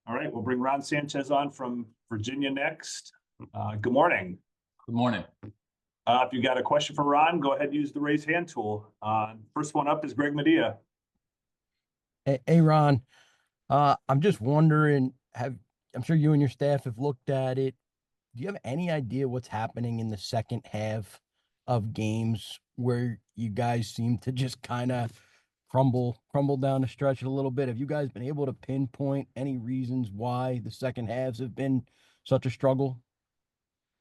All right, we'll bring Ron Sanchez on from Virginia next. Good morning. Good morning. If you got a question for Ron, go ahead and use the raise hand tool. First one up is Greg Medea. Hey, Ron, I'm just wondering, I'm sure you and your staff have looked at it. Do you have any idea what's happening in the second half of games where you guys seem to just kind of crumble down the stretch a little bit? Have you guys been able to pinpoint any reasons why the second halves have been such a struggle?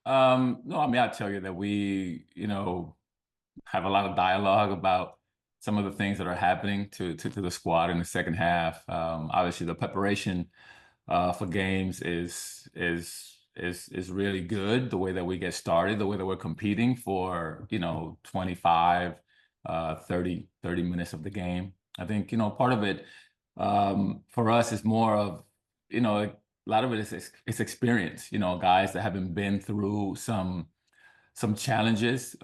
No, I mean, I'll tell you that we, have a lot of dialogue about some of the things that are happening to the squad in the second half. Obviously, the preparation for games is really good. The way that we get started, the way that we're competing for 25, 30 minutes of the game. I think part of it for us is more of a lot of it is it's experience. Guys that haven't been through some challenges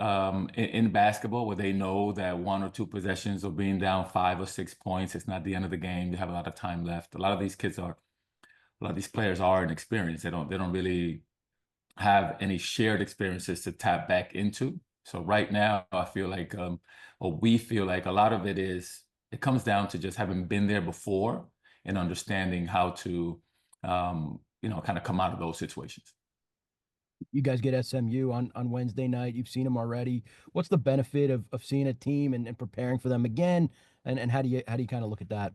in basketball where they know that one or two possessions of being down 5 or 6 points, it's not the end of the game. You have a lot of time left. A lot of these players are inexperienced. They don't really have any shared experiences to tap back into. So right now, I feel like, or we feel like a lot of it comes down to just having been there before and understanding how to, kind of come out of those situations. You guys get SMU on Wednesday night. You've seen them already. What's the benefit of seeing a team and preparing for them again? And how do you kind of look at that?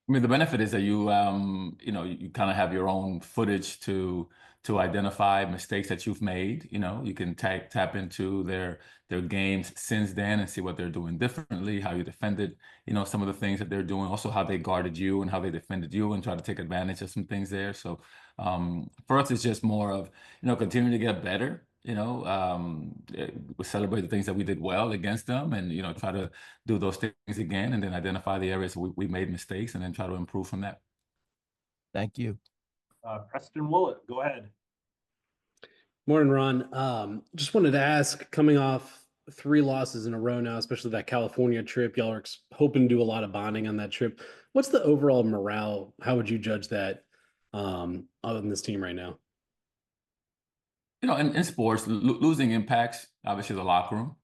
I mean, the benefit is that you kind of have your own footage to identify mistakes that you've made. You can tap into their games since then and see what they're doing differently, how you defended, some of the things that they're doing, also how they guarded you and how they defended you, and try to take advantage of some things there. So for us, it's just more of continuing to get better. We celebrate the things that we did well against them, and try to do those things again, and then identify the areas we made mistakes, and then try to improve from that. Thank you. Preston Willett, go ahead. Morning, Ron. Just wanted to ask, coming off 3 losses in a row now, especially that California trip, y'all are hoping to do a lot of bonding on that trip. What's the overall morale? How would you judge that on this team right now? In sports, losing impacts obviously the locker room.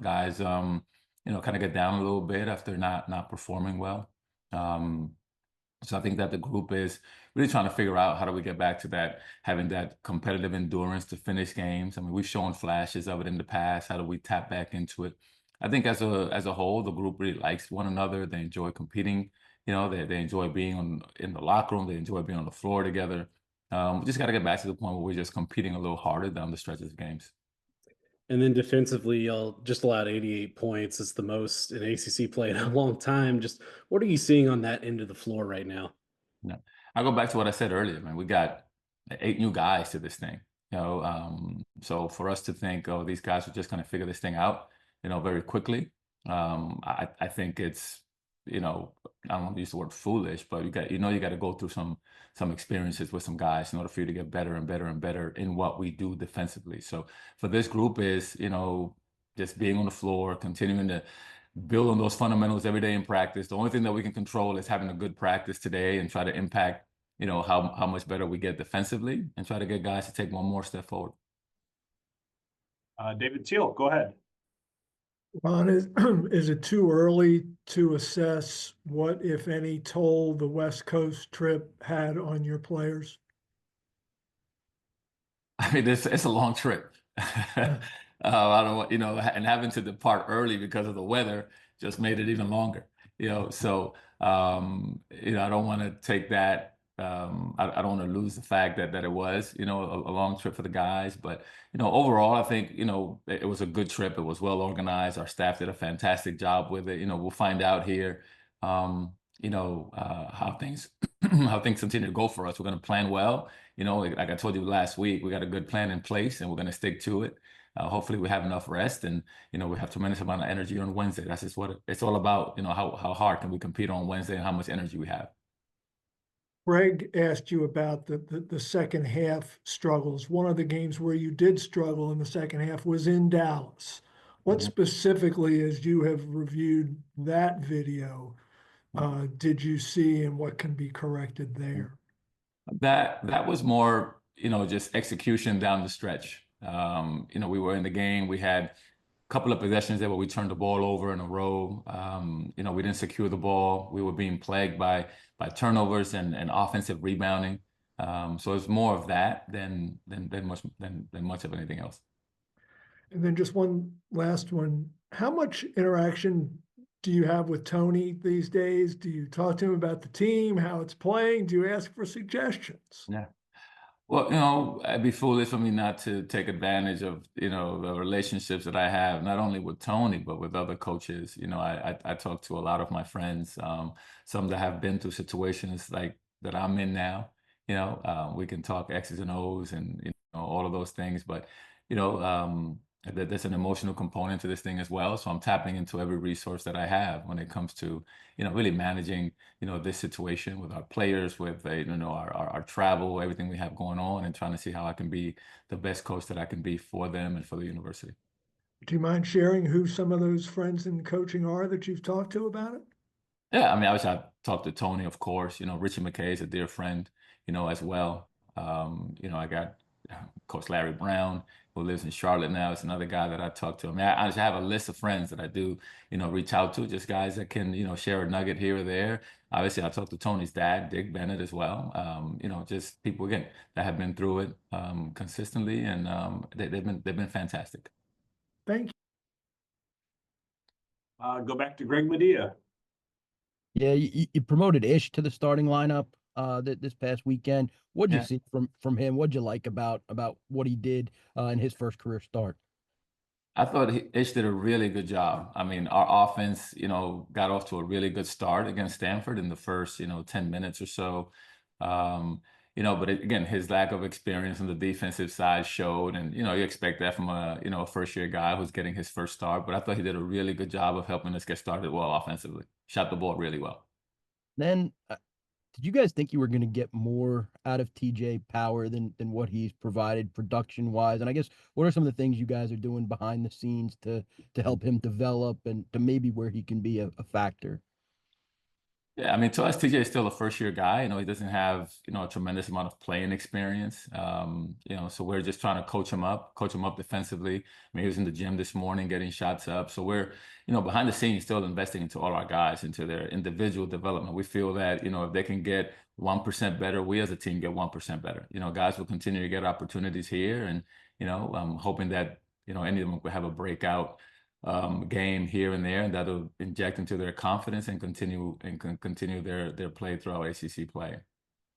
Guys, kind of get down a little bit after not performing well. So I think that the group is really trying to figure out how do we get back to that, having that competitive endurance to finish games. I mean, we've shown flashes of it in the past. How do we tap back into it? I think as a whole, the group really likes one another. They enjoy competing. They enjoy being in the locker room. They enjoy being on the floor together. We just got to get back to the point where we're just competing a little harder down the stretches of games. And then defensively, y'all just allowed 88 points. It's the most in ACC play in a long time. Just what are you seeing on that end of the floor right now? Yeah. I go back to what I said earlier, man. We got 8 new guys to this thing. So for us to think, oh, these guys are just going to figure this thing out, very quickly. I think it's, I don't want to use the word foolish, but you got to go through some experiences with some guys in order for you to get better and better and better in what we do defensively. So for this group is, just being on the floor, continuing to build on those fundamentals every day in practice. The only thing that we can control is having a good practice today and try to impact, how much better we get defensively, and try to get guys to take one more step forward. David Teal, go ahead. Ron, is it too early to assess what, if any, toll the West Coast trip had on your players? I mean, it's a long trip. I don't want, and having to depart early because of the weather just made it even longer. So I don't want to take that. I don't want to lose the fact that it was, a long trip for the guys. But, overall, I think, it was a good trip. It was well organized. Our staff did a fantastic job with it. We'll find out here, how things how things continue to go for us. We're going to plan well. Like I told you last week, we got a good plan in place, and we're going to stick to it. Hopefully we have enough rest, and we have tremendous amount of energy on Wednesday. That's just what it's all about. How hard can we compete on Wednesday, and how much energy we have. Greg asked you about the second half struggles. One of the games where you did struggle in the second half was in Dallas. What specifically, as you have reviewed that video, did you see and what can be corrected there? That was more, just execution down the stretch. We were in the game. We had a couple of possessions there where we turned the ball over in a row. We didn't secure the ball. We were being plagued by turnovers and offensive rebounding. So it's more of that than much of anything else. And then just one last one. How much interaction do you have with Tony these days? Do you talk to him about the team, how it's playing? Do you ask for suggestions? Yeah. Well, it'd be foolish for me not to take advantage of, the relationships that I have, not only with Tony, but with other coaches. I talk to a lot of my friends, some that have been through situations like that I'm in now. We can talk X's and O's and, all of those things, but, there's an emotional component to this thing as well. So I'm tapping into every resource that I have when it comes to, really managing, this situation with our players, with, our travel, everything we have going on, and trying to see how I can be the best coach that I can be for them and for the university. Do you mind sharing who some of those friends in coaching are that you've talked to about it? Yeah, I mean, obviously I talked to Tony, of course. Richie McKay is a dear friend, as well. I got Coach Larry Brown, who lives in Charlotte now. It's another guy that I talk to. I mean, I have a list of friends that I do, reach out to, just guys that can, share a nugget here or there. Obviously, I talked to Tony's dad, Dick Bennett, as well. Just people again that have been through it consistently, and they've been fantastic. Thank you. Go back to Greg Medea. Yeah, you promoted Ish to the starting lineup this past weekend. What'd you Yeah. see from him? What'd you like about what he did in his first career start? I thought Ish did a really good job. I mean, our offense, got off to a really good start against Stanford in the first, 10 minutes or so. But again, his lack of experience on the defensive side showed, and you expect that from a first year guy who's getting his first start. But I thought he did a really good job of helping us get started well offensively. Shot the ball really well. Then, did you guys think you were going to get more out of TJ Power than what he's provided production wise? And I guess what are some of the things you guys are doing behind the scenes to help him develop and to maybe where he can be a factor? Yeah, I mean, to us, TJ is still a first year guy. He doesn't have, a tremendous amount of playing experience. So we're just trying to coach him up defensively. I mean, he was in the gym this morning getting shots up. So we're, behind the scenes still investing into all our guys, into their individual development. We feel that, if they can get 1% better, we as a team get 1% better. Guys will continue to get opportunities here. And, I'm hoping that, any of them will have a breakout game here and there, and that'll inject into their confidence and continue their play throughout ACC play.